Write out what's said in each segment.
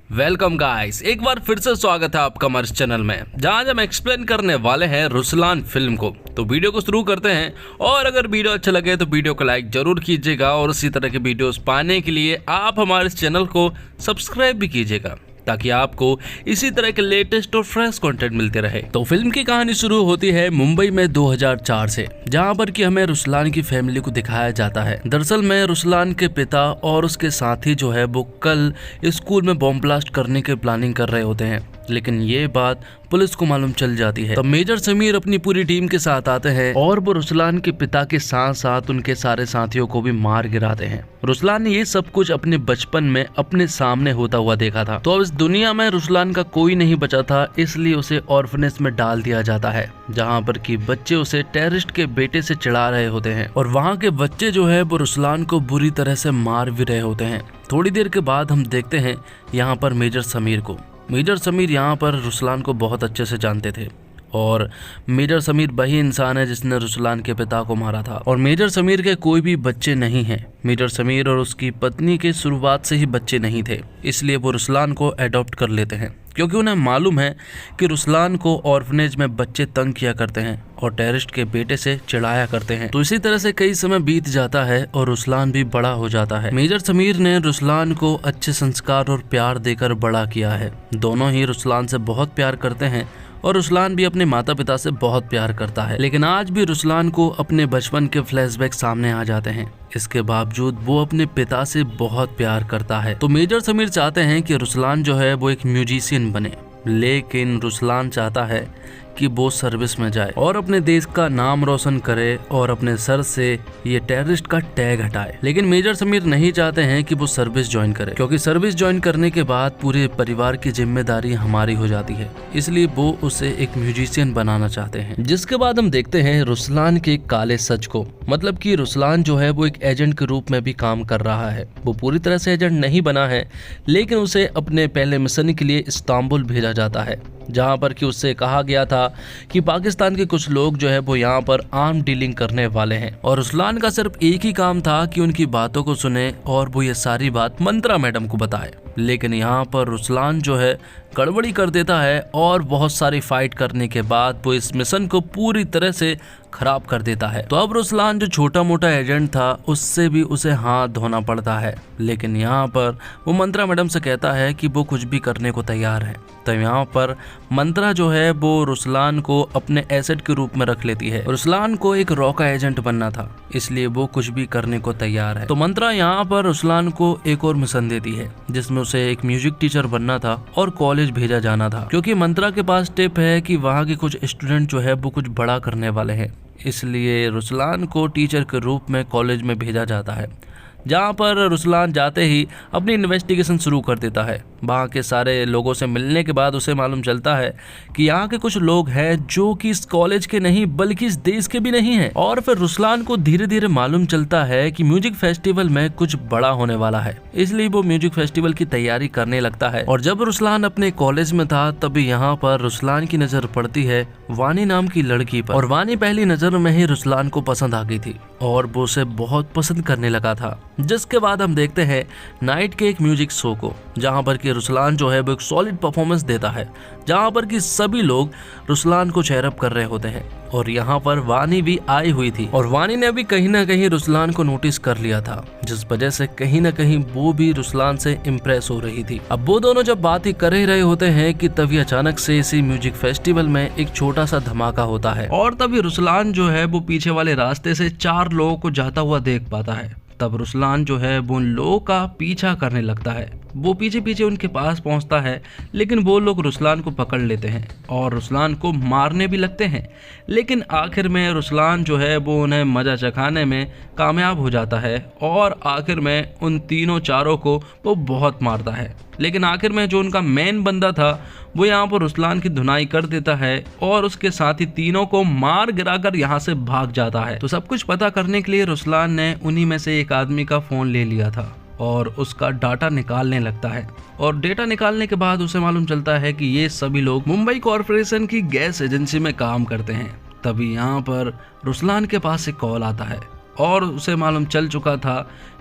Welcome guys, एक बार फिर से स्वागत है आपका हमारे चैनल में, जहां हम एक्सप्लेन करने वाले हैं रुसलान फिल्म को। तो वीडियो को शुरू करते हैं, और अगर वीडियो अच्छा लगे तो वीडियो को लाइक जरूर कीजिएगा, और इसी तरह के वीडियोस पाने के लिए आप हमारे चैनल को सब्सक्राइब भी कीजिएगा, ताकि आपको इसी तरह के लेटेस्ट और फ्रेश कंटेंट मिलते रहे। तो फिल्म की कहानी शुरू होती है मुंबई में 2004 से, जहां पर कि हमें रुसलान की फैमिली को दिखाया जाता है। दरअसल में रुसलान के पिता और उसके साथी जो है वो कल स्कूल में बॉम्ब ब्लास्ट करने की प्लानिंग कर रहे होते हैं, लेकिन ये बात पुलिस को मालूम चल जाती है। तो मेजर समीर अपनी पूरी टीम के साथ आते हैं और वो रुसलान के पिता के साथ साथ उनके सारे साथियों को भी मार गिराते हैं। रुसलान ने ये सब कुछ अपने बचपन में अपने सामने होता हुआ देखा था। तो अब इस दुनिया में रुसलान का कोई नहीं बचा था, इसलिए उसे ऑर्फनेज में डाल दिया जाता है, जहाँ पर कि बच्चे उसे टेररिस्ट के बेटे से चिढ़ा रहे होते हैं, और वहाँ के बच्चे जो है वो रुसलान को बुरी तरह से मार भी रहे होते हैं। थोड़ी देर के बाद हम देखते हैं यहाँ पर मेजर समीर को। मेजर समीर यहाँ पर रुसलान को बहुत अच्छे से जानते थे, और मेजर समीर वही इंसान है जिसने रुसलान के पिता को मारा था। और मेजर समीर के कोई भी बच्चे नहीं हैं। मेजर समीर और उसकी पत्नी के शुरुआत से ही बच्चे नहीं थे, इसलिए वो रुसलान को अडॉप्ट कर लेते हैं, क्योंकि उन्हें मालूम है कि रुसलान को ऑर्फनेज में बच्चे तंग किया करते हैं और टेररिस्ट के बेटे से चिढ़ाया करते हैं। तो इसी तरह से कई समय बीत जाता है और रुसलान भी बड़ा हो जाता है। मेजर समीर ने रुसलान को अच्छे संस्कार और प्यार देकर बड़ा किया है। दोनों ही रुसलान से बहुत प्यार करते हैं, और रुसलान भी अपने माता पिता से बहुत प्यार करता है। लेकिन आज भी रुसलान को अपने बचपन के फ्लैशबैक सामने आ जाते हैं। इसके बावजूद वो अपने पिता से बहुत प्यार करता है। तो मेजर समीर चाहते हैं कि रुसलान जो है वो एक म्यूजिशियन बने, लेकिन रुसलान चाहता है कि वो सर्विस में जाए और अपने देश का नाम रोशन करे और अपने सर से ये टेररिस्ट का टैग हटाए। लेकिन मेजर समीर नहीं चाहते हैं कि वो सर्विस ज्वाइन करे, क्योंकि सर्विस ज्वाइन करने के बाद पूरे परिवार की जिम्मेदारी हमारी हो जाती है, इसलिए वो उसे एक म्यूजिशियन बनाना चाहते हैं। जिसके बाद हम देखते हैं रुसलान के काले सच को, मतलब कि रुसलान जो है वो एक एजेंट के रूप में भी काम कर रहा है। वो पूरी तरह से एजेंट नहीं बना है, लेकिन उसे अपने पहले मिशन के लिए इस्तांबुल भेजा जाता है, जहां पर कि उससे कहा गया था कि पाकिस्तान के कुछ लोग जो है वो यहाँ पर आर्म डीलिंग करने वाले हैं। और रुसलान का सिर्फ एक ही काम था कि उनकी बातों को सुने और वो ये सारी बात मंत्रा मैडम को बताए। लेकिन यहाँ पर रुसलान जो है गड़बड़ी कर देता है, और बहुत सारी फाइट करने के बाद वो इस मिशन को पूरी तरह से खराब कर देता है। तो अब रुसलान जो छोटा मोटा एजेंट था, उससे भी उसे हाथ धोना पड़ता है। लेकिन यहाँ पर वो मंत्रा मैडम से कहता है कि वो कुछ भी करने को तैयार है। तो यहाँ पर मंत्रा जो है वो रुसलान को अपने एसेट के रूप में रख लेती है। रुसलान को एक रॉ का एजेंट बनना था, इसलिए वो कुछ भी करने को तैयार है। तो मंत्रा यहाँ पर रुसलान को एक और मिशन देती है, जिसमें उसे एक म्यूजिक टीचर बनना था और कॉलेज भेजा जाना था, क्योंकि मंत्रा के पास टिप है कि वहाँ के कुछ स्टूडेंट जो है वो कुछ बड़ा करने वाले हैं। इसलिए रुसलान को टीचर के रूप में कॉलेज में भेजा जाता है, जहाँ पर रुसलान जाते ही अपनी इन्वेस्टिगेशन शुरू कर देता है। वहाँ के सारे लोगों से मिलने के बाद उसे मालूम चलता है कि यहाँ के कुछ लोग हैं जो कि इस कॉलेज के नहीं बल्कि इस देश के भी नहीं हैं। और फिर रुसलान को धीरे धीरे मालूम चलता है कि म्यूजिक फेस्टिवल में कुछ बड़ा होने वाला है, इसलिए वो म्यूजिक फेस्टिवल की तैयारी करने लगता है। और जब रुसलान अपने कॉलेज में था, तभी यहाँ पर रुसलान की नजर पड़ती है वानी नाम की लड़की पर, और वानी पहली नजर में ही रुसलान को पसंद आ गई थी और वो उसे बहुत पसंद करने लगा था। जिसके बाद हम देखते हैं नाइट के एक म्यूजिक शो को, जहां पर कि रुसलान जो है वो एक सॉलिड परफॉर्मेंस देता है, जहां पर कि सभी लोग रुसलान को चेयर अप कर रहे होते हैं। और यहाँ पर वानी भी आई हुई थी, और वानी ने भी कहीं ना कहीं रुसलान को नोटिस कर लिया था, जिस वजह से कहीं ना कहीं वो भी रुसलान से इम्प्रेस हो रही थी। अब वो दोनों जब बात ही कर ही रहे होते हैं कि तभी अचानक से इसी म्यूजिक फेस्टिवल में एक छोटा सा धमाका होता है, और तभी रुसलान जो है वो पीछे वाले रास्ते से 4 लोगों को जाता हुआ देख पाता है। तब रुसलान जो है वो उन लोगों का पीछा करने लगता है। वो पीछे पीछे उनके पास पहुंचता है, लेकिन वो लोग रुसलान को पकड़ लेते हैं और रुसलान को मारने भी लगते हैं। लेकिन आखिर में रुसलान जो है वो उन्हें मजा चखाने में कामयाब हो जाता है, और आखिर में उन तीनों चारों को वो बहुत मारता है। लेकिन आखिर में जो उनका मेन बंदा था वो यहाँ पर रुसलान की धुनाई कर देता है, और उसके साथ ही तीनों को मार गिराकर यहाँ से भाग जाता है। तो सब कुछ पता करने के लिए रुसलान ने उन्हीं में से एक आदमी का फोन ले लिया था और उसका डाटा निकालने लगता है। और डेटा निकालने के बाद उसे मालूम चलता है कि ये सभी लोग मुंबई कॉरपोरेशन की गैस एजेंसी में काम करते हैं। तभी यहाँ पर रुसलान के पास एक कॉल आता है, और उसे मालूम चल चुका था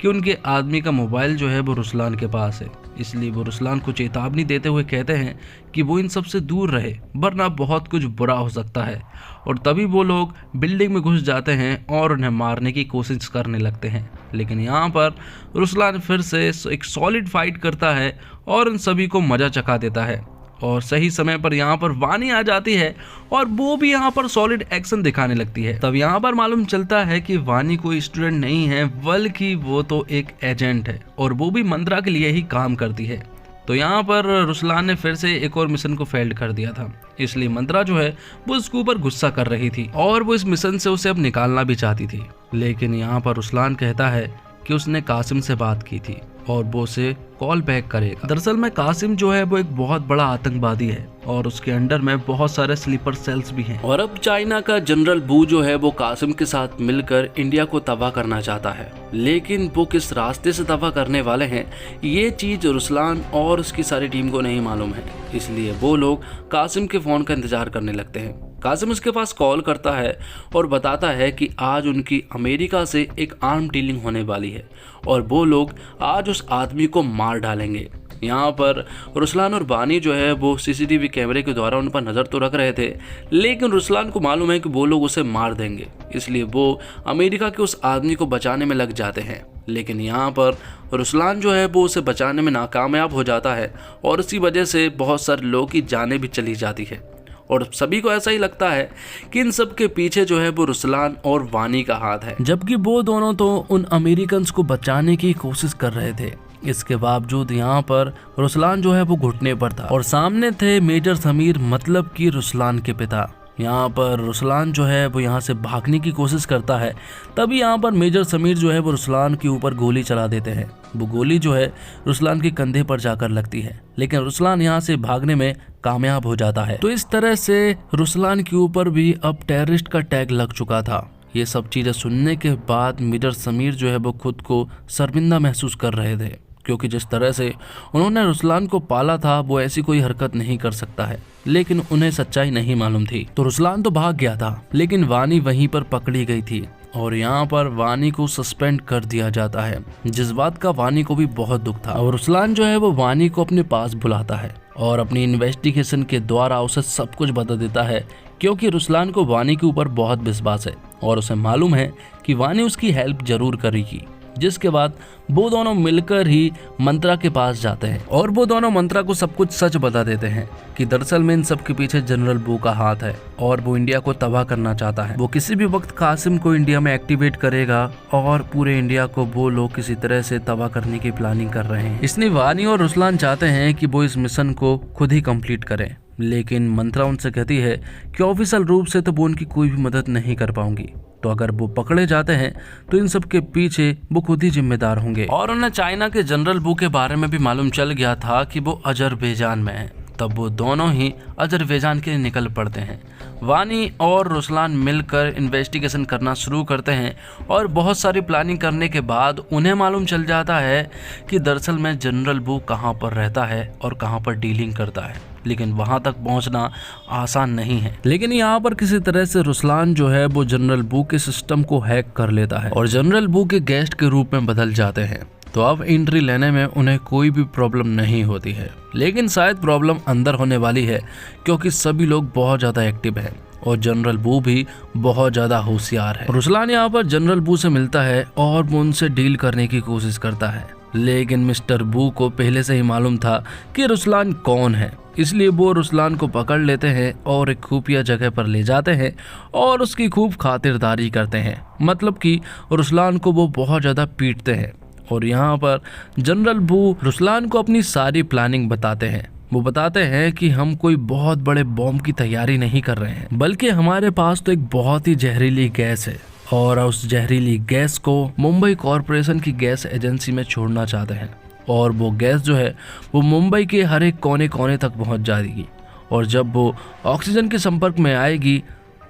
कि उनके आदमी का मोबाइल जो है वो रुसलान के पास है, इसलिए वो रुसलान को चेतावनी देते हुए कहते हैं कि वो इन सब से दूर रहे वरना बहुत कुछ बुरा हो सकता है। और तभी वो लोग बिल्डिंग में घुस जाते हैं और उन्हें मारने की कोशिश करने लगते हैं। लेकिन यहाँ पर रुसलान फिर से एक सॉलिड फाइट करता है और उन सभी को मजा चखा देता है। और सही समय पर यहाँ पर वानी आ जाती है और वो भी यहाँ पर सॉलिड एक्शन दिखाने लगती है। तब यहाँ पर मालूम चलता है कि वानी कोई स्टूडेंट नहीं है बल्कि वो तो एक एजेंट है और वो भी मंत्रा के लिए ही काम करती है। तो यहाँ पर रुसलान ने फिर से एक और मिशन को फेल्ड कर दिया था, इसलिए मंत्रा जो है वो उसके ऊपर गुस्सा कर रही थी और वो इस मिशन से उसे अब निकालना भी चाहती थी। लेकिन यहाँ पर रुसलान कहता है कि उसने कासिम से बात की थी और वो उसे कॉल बैक करेगा। दरअसल में कासिम जो है वो एक बहुत बड़ा आतंकवादी है और उसके अंडर में बहुत सारे स्लीपर सेल्स भी हैं। और अब चाइना का जनरल वू जो है वो कासिम के साथ मिलकर इंडिया को तबाह करना चाहता है, लेकिन वो किस रास्ते से तबाह करने वाले हैं ये चीज रुसलान और उसकी सारी टीम को नहीं मालूम है। इसलिए वो लोग कासिम के फोन का इंतजार करने लगते हैं। कासिम उसके पास कॉल करता है और बताता है कि आज उनकी अमेरिका से एक आर्म डीलिंग होने वाली है और वो लोग आज उस आदमी को मार डालेंगे। यहाँ पर रुसलान और बानी जो है वो सीसीटीवी कैमरे के द्वारा उन पर नज़र तो रख रहे थे, लेकिन रुसलान को मालूम है कि वो लोग उसे मार देंगे, इसलिए वो अमेरिका के उस आदमी को बचाने में लग जाते हैं। लेकिन यहाँ पर रुसलान जो है वो उसे बचाने में नाकामयाब हो जाता है और इसी वजह से बहुत सारे लोगों की जानें भी चली जाती है। और सभी को ऐसा ही लगता है कि इन सब के पीछे जो है वो रुसलान और वानी का हाथ है, जबकि वो दोनों तो उन अमेरिकन को बचाने की कोशिश कर रहे थे। इसके बावजूद यहाँ पर रुसलान जो है वो घुटने पर था और सामने थे मेजर समीर, मतलब कि रुसलान के पिता। यहाँ पर रुसलान जो है वो यहाँ से भागने की कोशिश करता है, तभी यहाँ पर मेजर समीर जो है वो रुसलान के ऊपर गोली चला देते हैं। वो गोली जो है रुसलान के कंधे पर जाकर लगती है, लेकिन रुसलान यहाँ से भागने में कामयाब हो जाता है। तो इस तरह से रुसलान के ऊपर भी अब टेररिस्ट का टैग लग चुका था। ये सब चीजें सुनने के बाद मेजर समीर जो है वो खुद को शर्मिंदा महसूस कर रहे थे, क्योंकि जिस तरह से उन्होंने रुसलान को पाला था वो ऐसी कोई हरकत नहीं कर सकता है, लेकिन उन्हें सच्चाई नहीं मालूम थी। तो रुसलान तो भाग गया था, लेकिन वानी वहीं पर पकड़ी गई थी और यहाँ पर वानी को सस्पेंड कर दिया जाता है, जिस बात का वानी को भी बहुत दुख था। और रुसलान जो है वो वानी को अपने पास बुलाता है और अपनी इन्वेस्टिगेशन के द्वारा उसे सब कुछ बता देता है, क्योंकि रुसलान को वानी के ऊपर बहुत विश्वास है और उसे मालूम है कि वानी उसकी हेल्प जरूर करेगी। जिसके बाद वो दोनों मिलकर ही मंत्रा के पास जाते हैं और वो दोनों मंत्रा को सब कुछ सच बता देते हैं कि दरअसल में इन सब के पीछे जनरल वू का हाथ है और वो इंडिया को तबाह करना चाहता है। वो किसी भी वक्त कासिम को इंडिया में एक्टिवेट करेगा और पूरे इंडिया को वो लोग किसी तरह से तबाह करने की प्लानिंग कर रहे हैं। इसलिए वानी और रुसलान चाहते हैं कि वो इस मिशन को खुद ही कंप्लीट करें, लेकिन मंत्रा उनसे कहती है कि ऑफिशियल रूप से तो वो उनकी कोई भी मदद नहीं कर पाऊंगी, तो अगर वो पकड़े जाते हैं तो इन सब के पीछे वो खुद ही जिम्मेदार होंगे। और उन्हें चाइना के जनरल वू के बारे में भी मालूम चल गया था कि वो अजरबैजान में है। तब वो दोनों ही अजरबैजान के लिए निकल पड़ते हैं। वानी और रुसलान मिलकर इन्वेस्टिगेशन करना शुरू करते हैं और बहुत सारी प्लानिंग करने के बाद उन्हें मालूम चल जाता है कि दरअसल में जनरल वू कहाँ पर रहता है और कहाँ पर डीलिंग करता है, लेकिन वहां तक पहुंचना आसान नहीं है। लेकिन यहाँ पर किसी तरह से रुसलान जो है वो जनरल वू के सिस्टम को हैक कर लेता है और जनरल वू के गेस्ट के रूप में बदल जाते हैं। तो अब एंट्री लेने में उन्हें कोई भी प्रॉब्लम नहीं होती है, लेकिन शायद प्रॉब्लम अंदर होने वाली है, क्योंकि सभी लोग बहुत ज्यादा एक्टिव हैं और जनरल वू भी बहुत ज्यादा होशियार है। रुसलान यहाँ पर जनरल वू से मिलता है और वो उनसे डील करने की कोशिश करता है, लेकिन मिस्टर वू को पहले से ही मालूम था कि रुसलान कौन है, इसलिए वो रुसलान को पकड़ लेते हैं और एक खुफिया जगह पर ले जाते हैं और उसकी खूब खातिरदारी करते हैं। मतलब कि रुसलान को वो बहुत ज़्यादा पीटते हैं और यहाँ पर जनरल वू रुसलान को अपनी सारी प्लानिंग बताते हैं। वो बताते हैं कि हम कोई बहुत बड़े बॉम्ब की तैयारी नहीं कर रहे हैं, बल्कि हमारे पास तो एक बहुत ही जहरीली गैस है और उस जहरीली गैस को मुंबई कॉरपोरेशन की गैस एजेंसी में छोड़ना चाहते हैं और वो गैस जो है वो मुंबई के हर एक कोने कोने तक पहुंच जाएगी और जब वो ऑक्सीजन के संपर्क में आएगी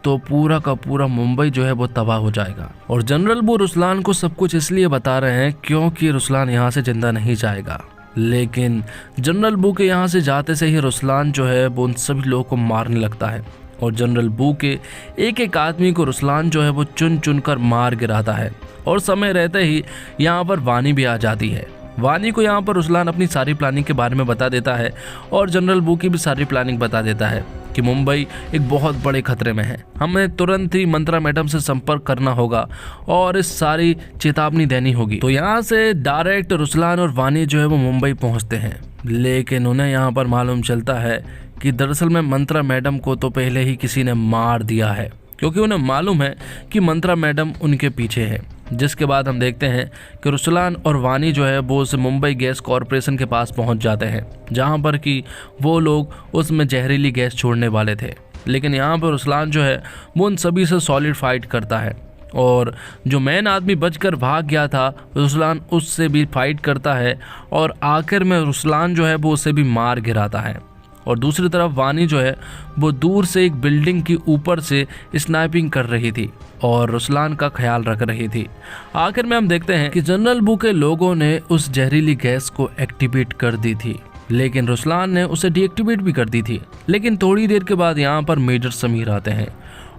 तो पूरा का पूरा मुंबई जो है वो तबाह हो जाएगा। और जनरल वो रुसलान को सब कुछ इसलिए बता रहे हैं क्योंकि रुसलान यहाँ से जिंदा नहीं जाएगा, लेकिन जनरल वू के यहाँ से जाते से ही रुसलान जो है वो उन सभी लोगों को मारने लगता है और जनरल वू के एक एक आदमी को रुसलान जो है वो चुन चुन कर मार गिराता है। और समय रहते ही यहाँ पर वानी भी आ जाती है। वानी को यहाँ पर रुसलान अपनी सारी प्लानिंग के बारे में बता देता है और जनरल बू की भी सारी प्लानिंग बता देता है कि मुंबई एक बहुत बड़े खतरे में है, हमें तुरंत ही मंत्रा मैडम से संपर्क करना होगा और इस सारी चेतावनी देनी होगी। तो यहाँ से डायरेक्ट रुसलान और वानी जो है वो मुंबई पहुँचते हैं, लेकिन उन्हें यहाँ पर मालूम चलता है कि दरअसल में मंत्रा मैडम को तो पहले ही किसी ने मार दिया है, क्योंकि उन्हें मालूम है कि मंत्रा मैडम उनके पीछे है। जिसके बाद हम देखते हैं कि रुसलान और वानी जो है वो उस मुंबई गैस कॉरपोरेशन के पास पहुंच जाते हैं, जहां पर कि वो लोग उसमें जहरीली गैस छोड़ने वाले थे। लेकिन यहां पर रुसलान जो है वो उन सभी से सॉलिड फाइट करता है और जो मेन आदमी बचकर भाग गया था रुसलान उससे भी फाइट करता है और आखिर में रुसलान जो है वो उसे भी मार गिराता है। और दूसरी तरफ वानी जो है वो दूर से एक बिल्डिंग के ऊपर से स्नाइपिंग कर रही थी और रुसलान का ख्याल रख रही थी। आखिर में हम देखते हैं कि जनरल बू के लोगों ने उस जहरीली गैस को एक्टिवेट कर दी थी, लेकिन रुसलान ने उसे डीएक्टिवेट भी कर दी थी। लेकिन थोड़ी देर के बाद यहाँ पर मेजर समीर आते हैं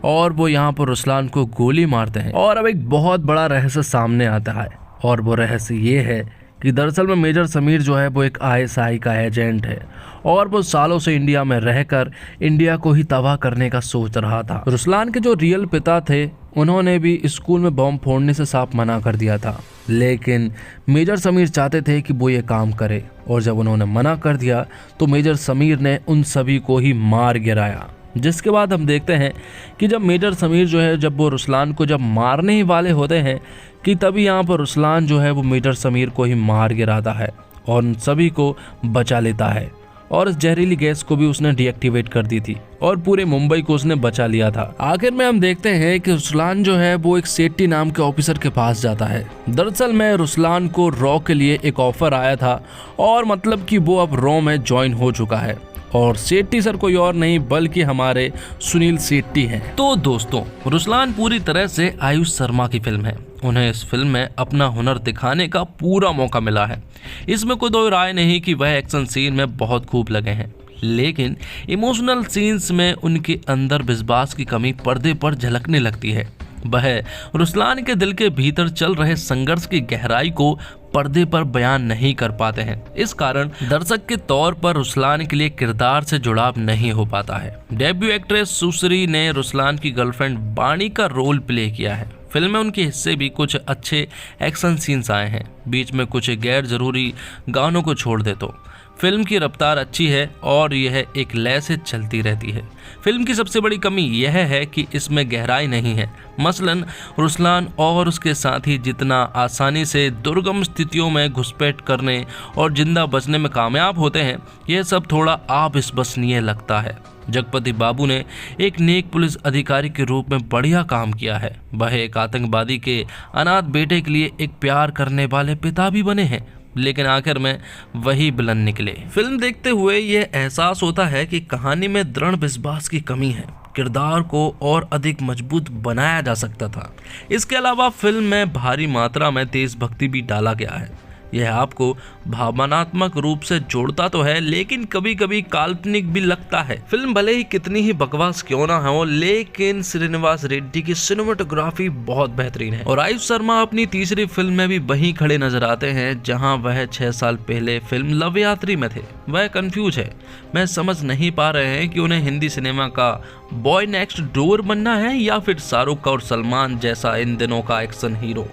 और वो यहाँ पर रुसलान को गोली मारते हैं। और अब एक बहुत बड़ा रहस्य सामने आता है और वो रहस्य ये है कि दरअसल में मेजर समीर जो है वो एक आईएसआई का एजेंट है और वो सालों से इंडिया में रहकर इंडिया को ही तबाह करने का सोच रहा था। रुसलान के जो रियल पिता थे उन्होंने भी स्कूल में बम फोड़ने से साफ मना कर दिया था, लेकिन मेजर समीर चाहते थे कि वो ये काम करे और जब उन्होंने मना कर दिया तो मेजर समीर ने उन सभी को ही मार गिराया। जिसके बाद हम देखते हैं कि जब मेजर समीर जो है जब वो रुसलान को जब मारने ही वाले होते हैं कि तभी यहाँ पर रुसलान जो है वो मेजर समीर को ही मार गिराता है और उन सभी को बचा लेता है और इस जहरीली गैस को भी उसने डीएक्टिवेट कर दी थी और पूरे मुंबई को उसने बचा लिया था। आखिर में हम देखते हैं कि रुसलान जो है वो एक सेट्टी नाम के ऑफिसर के पास जाता है। दरअसल में रुसलान को रॉ के लिए एक ऑफर आया था और मतलब कि वो अब रॉ में ज्वाइन हो चुका है और सेट्टी सर कोई और नहीं बल्कि हमारे सुनील सेट्टी हैं। तो दोस्तों, रुसलान पूरी तरह से आयुष शर्मा की फिल्म है। उन्हें इस फिल्म में अपना हुनर दिखाने का पूरा मौका मिला है। इसमें कोई दो राय नहीं कि वह एक्शन सीन में बहुत खूब लगे हैं, लेकिन इमोशनल सीन्स में उनके अंदर विश्वास की कमी पर्दे पर झलकने लगती है। वह रुसलान के दिल के भीतर चल रहे संघर्ष की गहराई को पर्दे पर बयान नहीं कर पाते हैं। इस कारण दर्शक के तौर पर रुसलान के लिए किरदार से जुड़ाव नहीं हो पाता है। डेब्यू एक्ट्रेस सुश्री ने रुसलान की गर्लफ्रेंड बाणी का रोल प्ले किया है। फिल्म में उनके हिस्से भी कुछ अच्छे एक्शन सीन्स आए हैं, बीच में कुछ गैर जरूरी गानों को छोड़ दे तो फिल्म की रफ्तार अच्छी है और यह एक लय से चलती रहती है। फिल्म की सबसे बड़ी कमी यह है कि इसमें गहराई नहीं है। मसलन रुसलान और उसके साथी जितना आसानी से दुर्गम स्थितियों में घुसपैठ करने और जिंदा बचने में कामयाब होते हैं, यह सब थोड़ा अविश्वसनीय लगता है। जगपति बाबू ने एक नेक पुलिस अधिकारी के रूप में बढ़िया काम किया है। वह एक आतंकवादी के अनाथ बेटे के लिए एक प्यार करने वाले पिता भी बने हैं, लेकिन आखिर में वही विलन निकले। फिल्म देखते हुए यह एहसास होता है कि कहानी में दृढ़ विश्वास की कमी है। किरदार को और अधिक मजबूत बनाया जा सकता था। इसके अलावा फिल्म में भारी मात्रा में देशभक्ति भी डाला गया है। यह आपको भावनात्मक रूप से जोड़ता तो है, लेकिन कभी कभी काल्पनिक भी लगता है। फिल्म भले ही कितनी ही बकवास क्यों ना हो, लेकिन श्रीनिवास रेड्डी की सिनेमेटोग्राफी बहुत बेहतरीन है और आयुष शर्मा अपनी तीसरी फिल्म में भी वहीं खड़े नजर आते हैं जहां वह 6 साल पहले फिल्म लव यात्री में थे। वह कंफ्यूज है, वह समझ नहीं पा रहे हैं कि उन्हें हिंदी सिनेमा का बॉय नेक्स्ट डोर बनना है या फिर शाहरुख और सलमान जैसा इन दिनों का एक्शन हीरो।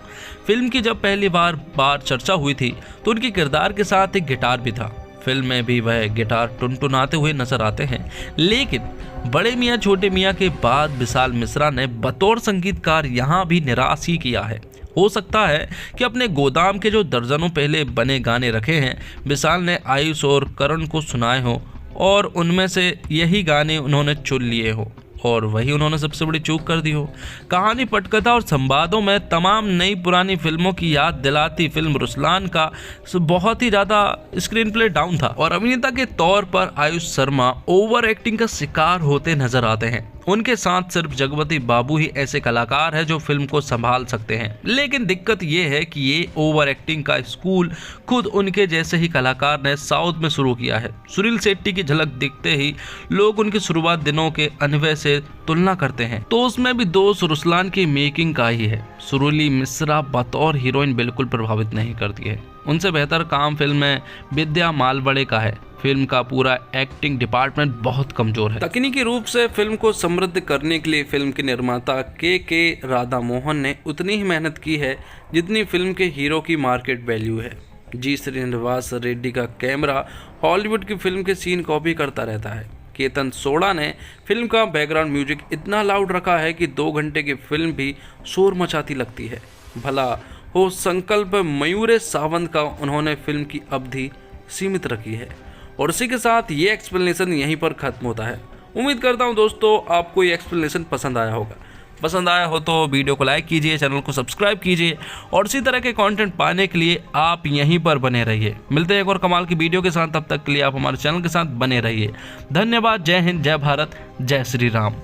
फिल्म की जब पहली बार चर्चा हुई थी तो उनके किरदार के साथ एक गिटार भी था। फिल्म में भी वह गिटार टुनटुनाते हुए नजर आते हैं, लेकिन बड़े मियाँ छोटे मियाँ के बाद विशाल मिश्रा ने बतौर संगीतकार यहाँ भी निराश ही किया है। हो सकता है कि अपने गोदाम के जो दर्जनों पहले बने गाने रखे हैं विशाल ने आयुष और करण को सुनाए हो और उनमें से यही गाने उन्होंने चुन लिए हो और वही उन्होंने सबसे बड़ी चूक कर दी हो। कहानी, पटकथा और संवादों में तमाम नई पुरानी फिल्मों की याद दिलाती फिल्म रुसलान का बहुत ही ज़्यादा स्क्रीन प्ले डाउन था और अभिनेता के तौर पर आयुष शर्मा ओवर एक्टिंग का शिकार होते नजर आते हैं। उनके साथ सिर्फ जगपति बाबू ही ऐसे कलाकार हैं जो फिल्म को संभाल सकते हैं। लेकिन दिक्कत ये है कि ये ओवर एक्टिंग का स्कूल खुद उनके जैसे ही कलाकार ने साउथ में शुरू किया है। सुनील शेट्टी की झलक दिखते ही लोग उनके शुरुआत दिनों के अनवय से तुलना करते हैं, तो उसमें भी दोस्त रुसलान की मेकिंग का ही है। सुरीली मिश्रा बतौर हीरोइन बिल्कुल प्रभावित नहीं करती है। उनसे बेहतर काम फिल्म में विद्या मालवड़े का है। फिल्म का पूरा एक्टिंग डिपार्टमेंट बहुत कमजोर है। तकनीकी रूप से फिल्म को समृद्ध करने के लिए फिल्म के निर्माता के राधा मोहन ने उतनी ही मेहनत की है जितनी फिल्म के हीरो की मार्केट वैल्यू है। जी श्रीनिवास रेड्डी का कैमरा हॉलीवुड की फिल्म के सीन कॉपी करता रहता है। केतन सोडा ने फिल्म का बैकग्राउंड म्यूजिक इतना लाउड रखा है कि 2 घंटे की फिल्म भी शोर मचाती लगती है। भला हो संकल्प मयूरे सावंत का उन्होंने फिल्म की अवधि सीमित रखी है। और इसी के साथ ये एक्सप्लेनेशन यहीं पर खत्म होता है। उम्मीद करता हूँ दोस्तों आपको ये एक्सप्लेनेशन पसंद आया होगा। पसंद आया हो तो वीडियो को लाइक कीजिए, चैनल को सब्सक्राइब कीजिए और इसी तरह के कंटेंट पाने के लिए आप यहीं पर बने रहिए। मिलते हैं एक और कमाल की वीडियो के साथ, तब तक के लिए आप हमारे चैनल के साथ बने रहिए। धन्यवाद। जय हिंद, जय भारत, जय श्री राम।